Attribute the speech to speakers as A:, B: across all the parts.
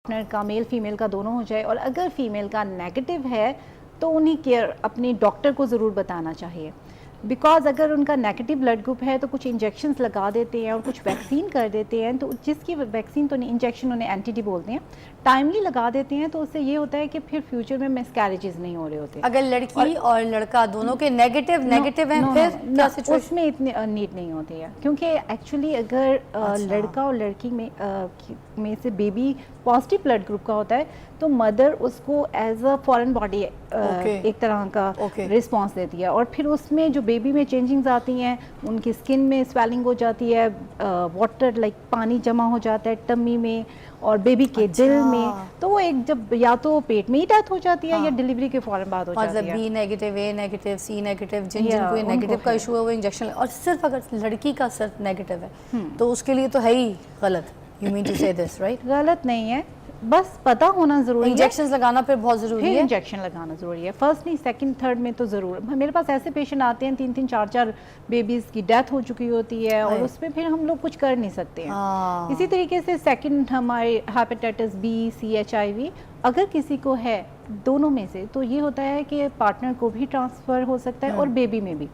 A: Partner का, male female का दोनों हो जाए, और अगर फीमेल का नेगेटिव है तो उन्हें केयर अपने डॉक्टर को ज़रूर बताना चाहिए। बिकॉज अगर उनका नेगेटिव ब्लड ग्रुप है तो कुछ इंजेक्शंस लगा देते हैं और कुछ वैक्सीन कर देते हैं, तो जिसकी वैक्सीन तो नहीं, इंजेक्शन उन्हें एंटीडी बोलते हैं, टाइमली लगा देते हैं, तो उससे ये होता है कि फिर फ्यूचर में मिसकैरेजेस नहीं हो रहे होते।
B: अगर लड़की और लड़का दोनों के नेगेटिव हैं फिर क्या सिचुएशन?
A: उसमें इतनी नीड नहीं होती है, क्योंकि एक्चुअली अगर लड़का और लड़की में से बेबी पॉजिटिव ब्लड ग्रुप का होता है तो मदर उसको एज अ फॉरेन बॉडी एक तरह का रिस्पॉन्स देती है, और फिर उसमें जो बेबी में चेंजिंग्स आती हैं, उनकी स्किन में स्वेलिंग हो जाती है, वाटर लाइक पानी जमा हो जाता है टमी में और बेबी के दिल में, तो वो एक जब या तो पेट में ही डेथ हो जाती है या डिलीवरी के फौरन बाद हो जाती है।
B: मतलब बी नेगेटिव, ए नेगेटिव, सी नेगेटिव, जिनको नेगेटिव का इशू है वो इंजेक्शन, और सिर्फ अगर लड़की का सिर्फ नेगेटिव है तो उसके लिए तो है ही गलत। यू मीन टू से दिस राइट?
A: गलत नहीं है, बस पता होना जरूरी है।
B: इंजेक्शन लगाना फिर बहुत जरूरी है।
A: इंजेक्शन लगाना जरूरी है, फर्स्ट नहीं सेकंड थर्ड में तो जरूर। मेरे पास ऐसे पेशेंट आते हैं 3-3 4-4 बेबीज की डेथ हो चुकी होती है और उसमें फिर हम लोग कुछ कर नहीं सकते हैं। इसी तरीके से सेकंड हमारे हेपेटाइटिस बी, सी, HIV अगर किसी को है दोनों में से, तो ये होता है कि पार्टनर को भी ट्रांसफर हो सकता है और बेबी में भी।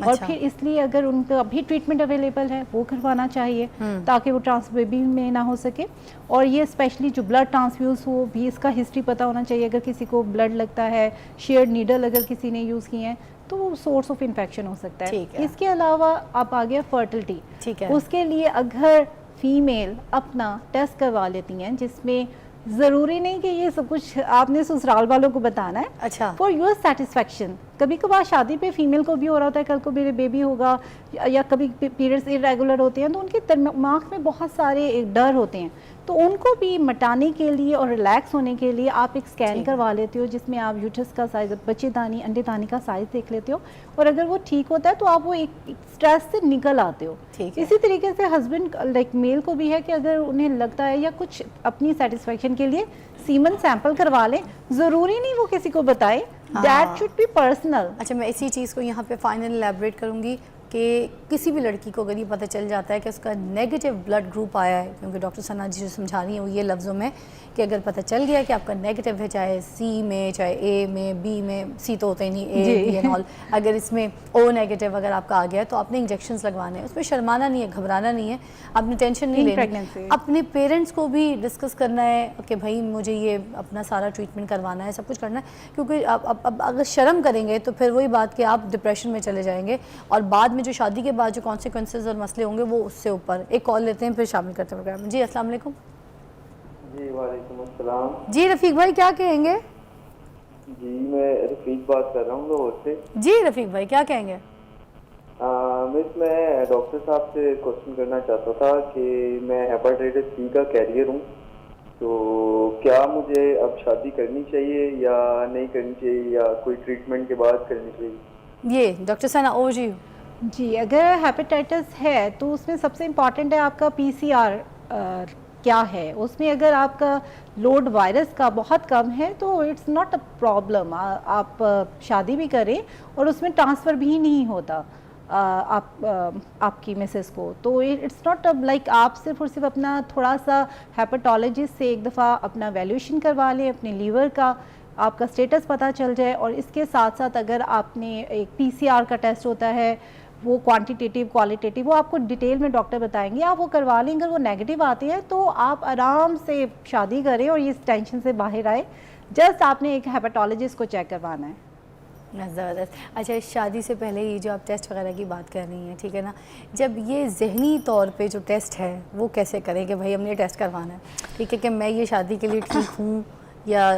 A: और फिर इसलिए अगर उनका अभी ट्रीटमेंट अवेलेबल है वो करवाना चाहिए ताकि वो ट्रांसफर बेबी में ना हो सके। और ये स्पेशली जो ब्लड ट्रांसफ्यूज हो भी, इसका हिस्ट्री पता होना चाहिए। अगर किसी को ब्लड लगता है, शेयर्ड नीडल अगर किसी ने यूज़ किए हैं तो वो सोर्स ऑफ इन्फेक्शन हो सकता है। इसके अलावा आप आ गया फर्टिलिटी, उसके लिए अगर फीमेल अपना टेस्ट करवा लेती हैं, जिसमें ज़रूरी नहीं कि ये सब कुछ आपने ससुराल वालों को बताना है।
B: अच्छा,
A: फॉर योर सेटिस्फेक्शन। कभी कभार शादी पे फीमेल को भी हो रहा होता है कल को मेरे बेबी होगा, या कभी पीरियड्स इरेगुलर होते हैं तो उनके दिमाग में बहुत सारे डर होते हैं, तो उनको भी मटाने के लिए और रिलैक्स होने के लिए आप एक स्कैन करवा लेते हो जिसमें आप यूट्रस का साइज, बच्चेदानी अंडेदानी का साइज देख लेते हो, और अगर वो ठीक होता है तो आप वो एक स्ट्रेस से निकल आते हो। इसी तरीके से हस्बैंड लाइक मेल को भी है कि अगर उन्हें लगता है या कुछ अपनी सेटिस्फेक्शन के लिए सीमन सैंपल करवा लें, ज़रूरी नहीं वो किसी को बताए, दैट शुड बी पर्सनल।
B: अच्छा, मैं इसी चीज़ को यहाँ पे फाइनल एलैबोरेट करूँगी कि किसी भी लड़की को अगर ये पता चल जाता है कि उसका नेगेटिव ब्लड ग्रुप आया है, क्योंकि डॉक्टर सना जी जो समझा रही हैं वो ये लफ्ज़ों में कि अगर पता चल गया कि आपका नेगेटिव है, चाहे सी में, चाहे ए में, बी में, सी तो होते ही नहीं, ए बी एंड ऑल, अगर इसमें ओ नेगेटिव अगर आपका आ गया है तो आपने इंजेक्शंस लगवाने हैं। उसमें शर्माना नहीं है, घबराना नहीं है, आपने टेंशन नहीं लेनी। अपने पेरेंट्स को भी डिस्कस करना है कि भाई मुझे ये अपना सारा ट्रीटमेंट करवाना है, सब कुछ करना है, क्योंकि अब अगर शर्म करेंगे तो फिर वही बात कि आप डिप्रेशन में चले जाएंगे और बाद में जो शादी के बाद जो कॉन्सिक्वेंसेस और मसले होंगे वो उससे ऊपर। एक कॉल लेते हैं फिर शामिल करते हैं प्रोग्राम में। जी अस्सलाम वालेकुम।
C: जी वालेकुम अस्सलाम।
B: जी रफ़ीक भाई क्या कहेंगे?
C: जी मैं रफ़ीक बात कर रहा हूँ लाहौर से।
B: जी रफ़ीक भाई क्या कहेंगे?
C: मैं डॉक्टर साहब से क्वेश्चन करना चाहता था कि मैं हेपेटाइटिस सी का कैरियर हूँ, तो क्या मुझे अब शादी करनी चाहिए या नहीं करनी चाहिए, या कोई ट्रीटमेंट के बाद करनी चाहिए?
B: ये डॉक्टर सना ओ
A: जी, अगर हेपेटाइटिस है तो उसमें सबसे इम्पॉर्टेंट है आपका PCR क्या है। उसमें अगर आपका लोड वायरस का बहुत कम है तो इट्स नॉट अ प्रॉब्लम, आप शादी भी करें और उसमें ट्रांसफ़र भी नहीं होता आपकी मिसेस को, तो इट्स नॉट लाइक आप सिर्फ और सिर्फ अपना थोड़ा सा हेपेटोलॉजिस्ट से एक दफ़ा अपना वैल्यूएशन करवा लें, अपने लीवर का आपका स्टेटस पता चल जाए, और इसके साथ साथ अगर आपने एक PCR का टेस्ट होता है, वो क्वांटिटेटिव क्वालिटेटिव, वो आपको डिटेल में डॉक्टर बताएंगे, आप वो करवा लें। अगर वो नेगेटिव आते हैं तो आप आराम से शादी करें और इस टेंशन से बाहर आए। जस्ट आपने एक हेपेटोलॉजिस्ट को चेक करवाना है।
B: ज़बरदस्त। अच्छा, शादी से पहले ये जो आप टेस्ट वगैरह की बात कर रही हैं, ठीक है ना, जब ये जहनी तौर पे जो टेस्ट है वो कैसे करें कि भाई हमने टेस्ट करवाना है, ठीक है, कि मैं ये शादी के लिए ठीक हूँ या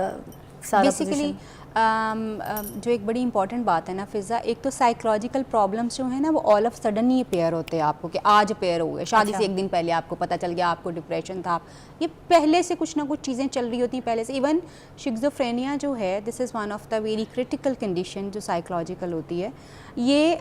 B: सारा
D: बेसिकली जो एक बड़ी इंपॉर्टेंट बात है ना फ़िज़ा, एक तो साइकोलॉजिकल प्रॉब्लम्स जो है ना वो all of sudden he pair होते हैं आपको, कि आज पेयर हो गए, शादी से एक दिन पहले आपको पता चल गया आपको डिप्रेशन था, ये पहले से कुछ ना कुछ चीज़ें चल रही होती हैं पहले से। इवन शिज़ोफ्रेनिया जो है, this is one of the very critical condition जो साइकोलॉजिकल होती है, ये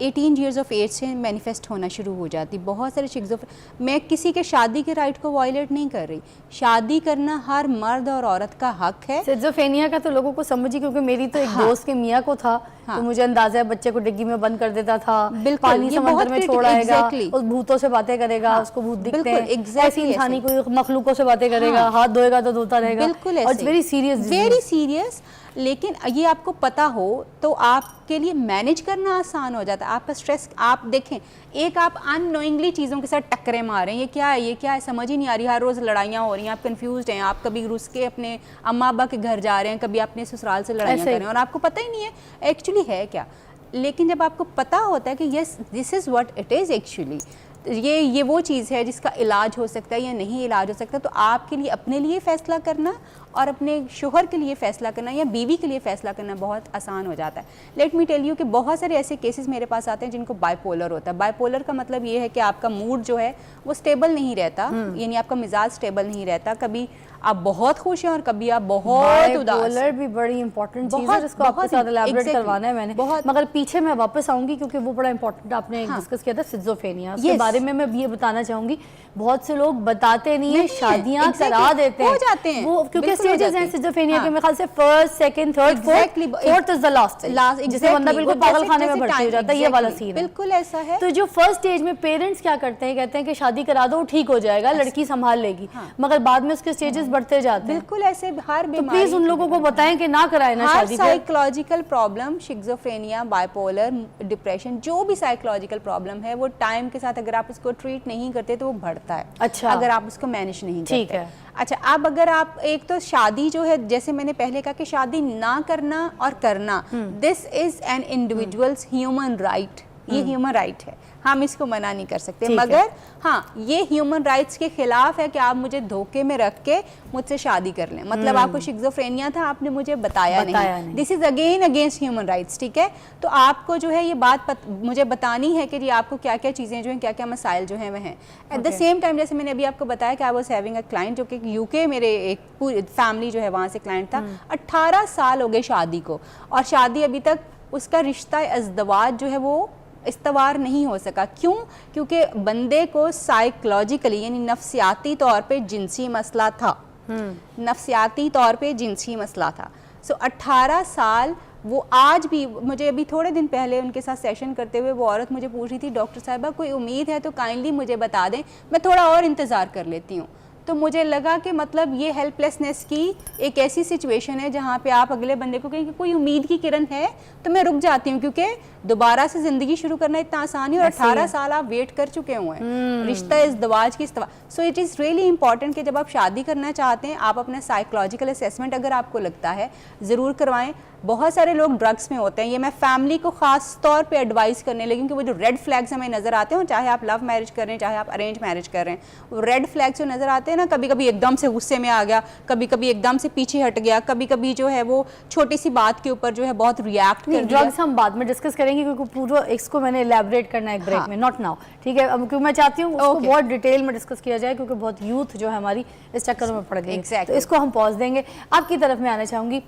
D: 18 ईयर्स ऑफ एज से मैनिफेस्ट होना शुरू हो जाती। बहुत सारे मैं किसी के शादी के राइट को वायलेट नहीं कर रही, शादी करना हर मर्द और औरत का हक है।
B: शिज़ोफ्रेनिया का तो लोगों को समझ जी, क्योंकि मेरी तो एक दोस्त के मियाँ को था, तो मुझे अंदाजा है बच्चे को डिग्गी में बंद कर देता था, पानी समंदर में छोड़ाएगा, उस भूतों से बातें करेगा, उसको भूत दिखते हैं, ऐसी इंसानी कोई मखलूकों से बातें करेगा, हाथ धोएगा तो धोता रहेगा।
D: बिल्कुल
B: और it's very serious,
D: very serious. लेकिन ये आपको पता हो तो आपके लिए मैनेज करना आसान हो जाता है। आपका स्ट्रेस, आप देखें, एक आप अननोइंगली चीज़ों के साथ टक्करें मार रहे हैं, ये क्या है, ये क्या है, समझ ही नहीं आ रही, हर रोज़ लड़ाइयाँ हो रही हैं, आप कंफ्यूज हैं, आप कभी रुस के अपने अम्मा अब्बा के घर जा रहे हैं, कभी अपने ससुराल से लड़ाइयाँ कर रहे हैं और आपको पता ही नहीं है एक्चुअली है क्या। लेकिन जब आपको पता होता है कि yes this is what it is actually, ये वो चीज़ है जिसका इलाज हो सकता है या नहीं इलाज हो सकता, तो आपके लिए अपने लिए फ़ैसला करना और अपने शोहर के लिए फ़ैसला करना या बीवी के लिए फ़ैसला करना बहुत आसान हो जाता है। लेट मी टेल यू कि बहुत सारे ऐसे केसेस मेरे पास आते हैं जिनको बाइपोलर होता है। बाइपोलर का मतलब ये है कि आपका मूड जो है वो स्टेबल नहीं रहता, यानी आपका मिजाज स्टेबल नहीं रहता, कभी आप बहुत खुश हैं और कभी आप बहुत उदास।
B: बाइपोलर भी बड़ी इंपॉर्टेंट चीज़ है जिसको आपके साथ एलैबोरेट करवाना है मैंने, मगर पीछे मैं वापस आऊंगी क्योंकि वो बड़ा इंपॉर्टेंट आपने डिस्कस किया था, सिज़ोफ्रेनिया, उसके बारे में मैं ये बताना चाहूंगी। बहुत से लोग बताते नहीं है, शादियां करा देते हैं,
D: हो जाते हैं
B: वो, क्योंकि स्टेजेस हैं सिज़ोफ्रेनिया के, मेरे ख्याल से first, second, third, fourth is the last, जिससे बंदा बिल्कुल पागल खाने में भर्ती हो जाता है, ये वाला सीन है।
D: बिल्कुल ऐसा है।
B: तो जो फर्स्ट स्टेज में पेरेंट्स क्या करते हैं, कहते हैं कि शादी करा दो, ठीक हो जाएगा, लड़की संभाल लेगी, मगर बाद में उसके स्टेजेस बढ़ते जाते हैं।
D: बिल्कुल ऐसे हर बीमारी,
B: तो प्लीज उन लोगों को बताएं कि ना कराएं ना शादी।
D: Psychological problem, schizophrenia, bipolar, depression, जो भी साइकोलॉजिकल प्रॉब्लम है वो टाइम के साथ अगर आप उसको ट्रीट नहीं करते तो वो बढ़ता है।
B: अच्छा,
D: अगर आप उसको मैनेज नहीं करते।
B: ठीक है।
D: अच्छा, अब अगर आप, एक तो शादी जो है, जैसे मैंने पहले कहा कि शादी ना करना और करना, this is an individuals human right, ये ह्यूमन राइट है, हम इसको मना नहीं कर सकते, मगर हाँ ये ह्यूमन राइट्स के खिलाफ है कि आप मुझे धोखे में रख के मुझसे शादी कर लें। मतलब आपको शिज़ोफ्रेनिया था, आपने मुझे बताया नहीं, this is again against human rights, ठीक है। तो आपको जो है ये बात मुझे बतानी है कि जी आपको क्या क्या चीज़ें जो हैं, क्या क्या मसाइल जो हैं वह हैं। एट द सेम टाइम, जैसे मैंने अभी आपको बताया कि I was having a client जो कि यूके, मेरे एक पूरी फैमिली जो है वहाँ से क्लाइंट था, 18 साल हो गए शादी को, और शादी अभी तक उसका रिश्ता अज़दवाज जो है वो इस्तवार नहीं हो सका। क्यों? क्योंकि बंदे को साइकोलॉजिकली यानी नफ्सियाती तौर पे जिनसी मसला था, नफ्सियाती तौर पे जिनसी मसला था। सो 18 साल वो आज भी, मुझे अभी थोड़े दिन पहले उनके साथ सेशन करते हुए वो औरत मुझे पूछ रही थी, डॉक्टर साहिबा कोई उम्मीद है तो काइंडली मुझे बता दें, मैं थोड़ा और इंतज़ार कर लेती हूँ। तो मुझे लगा कि मतलब ये हेल्पलेसनेस की एक ऐसी सिचुएशन है जहाँ पे आप अगले बंदे को कहें कि कोई उम्मीद की किरण है, तो मैं रुक जाती हूँ, क्योंकि दोबारा से ज़िंदगी शुरू करना इतना आसान है और 18 साल आप वेट कर चुके हुए हैं रिश्ता इज़्दवाज की। So it is really important कि जब आप शादी करना चाहते हैं, आप अपना साइकोलॉजिकल असेसमेंट अगर आपको लगता है ज़रूर करवाएं। बहुत सारे लोग ड्रग्स में होते हैं, ये मैं फैमिली को ख़ास तौर पे एडवाइस करने लगी कि वो जो रेड फ्लैग्स हमें नज़र आते हैं, चाहे आप लव मैरिज कर रहे हैं चाहे आप अरेंज मैरिज कर रहे हैं, वो रेड फ्लैग्स जो नज़र आते हैं ना, कभी कभी एकदम से गुस्से में आ गया, कभी कभी एकदम से पीछे हट गया, कभी कभी जो है वो छोटी सी बात के ऊपर जो है बहुत रिएक्ट कर दिया।
B: ड्रग्स हम बाद में डिस्कस करेंगे क्योंकि पूरा इसको मैंने एलैबोरेट करना है एक ब्रेक में, नॉट नाउ, ठीक है। अब क्योंकि मैं चाहती हूँ उसको बहुत डिटेल में डिस्कस किया जाए क्योंकि बहुत यूथ जो है हमारी इस चक्करों में पड़ गई है, तो इसको हम पॉज देंगे। आपकी तरफ में आना चाहूँगी,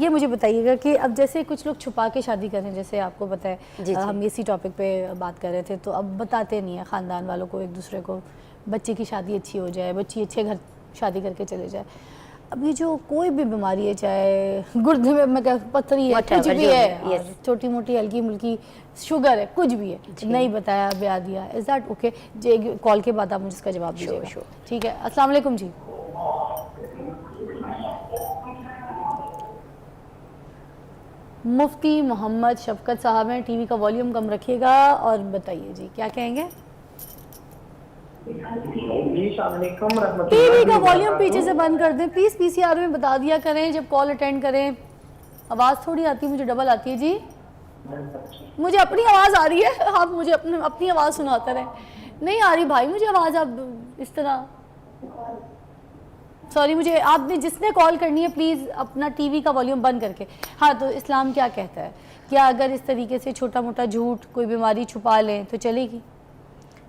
B: ये मुझे बताइएगा कि अब जैसे कुछ लोग छुपा के शादी कर रहे हैं, जैसे आपको पता है हम इसी टॉपिक पे बात कर रहे थे, तो अब बताते नहीं है ख़ानदान वालों को एक दूसरे को, बच्चे की शादी अच्छी हो जाए, बच्ची अच्छे घर शादी करके चले जाए। अब ये जो कोई भी बीमारी है, चाहे गुर्दे में मैं पथरी है, कुछ भी है, छोटी मोटी हल्की मुल्की शुगर है, कुछ भी है, नहीं बताया, ब्याह दिया, इज दैट ओके? कॉल के बाद आप मुझे इसका जवाब दीजिएगा, ठीक है। अस्सलाम वालेकुम जी। मुफ्ती मोहम्मद शफकत साहब हैं, टीवी का वॉल्यूम कम रखिएगा और बताइए जी क्या कहेंगे। टीवी का वॉल्यूम पीछे से बंद कर दें प्लीज, पीसीआर में बता दिया करें जब कॉल अटेंड करें। आवाज़ थोड़ी आती है, मुझे डबल आती है जी, मुझे अपनी आवाज़ आ रही है, आप मुझे अपनी आवाज़ सुनाते रहे। नहीं आ रही भाई मुझे आवाज़, अब इस तरह सॉरी, मुझे आपने जिसने कॉल करनी है प्लीज़ अपना टीवी का वॉल्यूम बंद करके। हाँ, तो इस्लाम क्या कहता है, क्या अगर इस तरीके से छोटा मोटा झूठ कोई बीमारी छुपा लें तो चलेगी?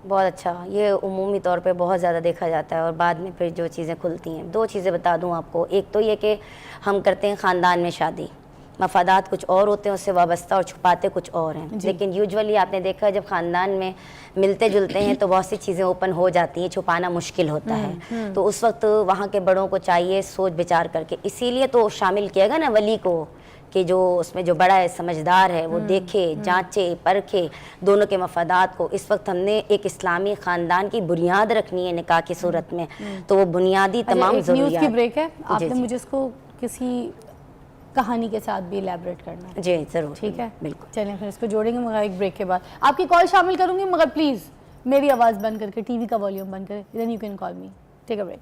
E: बहुत अच्छा, ये उमूमी तौर पे बहुत ज़्यादा देखा जाता है और बाद में फिर जो चीज़ें खुलती हैं। दो चीज़ें बता दूं आपको, एक तो ये कि हम करते हैं ख़ानदान में शादी, मफादात कुछ और होते हैं उससे वाबस्ता और छुपाते कुछ और हैं। लेकिन यूजुअली आपने देखा है जब ख़ानदान में मिलते जुलते हैं तो बहुत सी चीज़ें ओपन हो जाती हैं, छुपाना मुश्किल होता है। तो उस वक्त वहाँ के बड़ों को चाहिए सोच विचार करके, इसीलिए तो शामिल किया गया ना वली को, कि जो उसमें जो बड़ा है समझदार है वो देखे, जांचे, परखे दोनों के मफादात को। इस वक्त हमने एक इस्लामी ख़ानदान की बुनियाद रखनी है निकाह की सूरत में, तो वो बुनियादी तमाम
B: न्यूज़ की ब्रेक है, आपने मुझे इसको किसी कहानी के साथ भी इलेबरेट करना है।
E: जी ज़रूर,
B: ठीक है,
E: बिल्कुल।
B: चलें फिर इसको जोड़ेंगे मगर एक ब्रेक के बाद। आपकी कॉल शामिल करूंगी मगर प्लीज़ मेरी आवाज़ बंद करके टीवी का वॉल्यूम बंद करें, then you can call me. Take a break.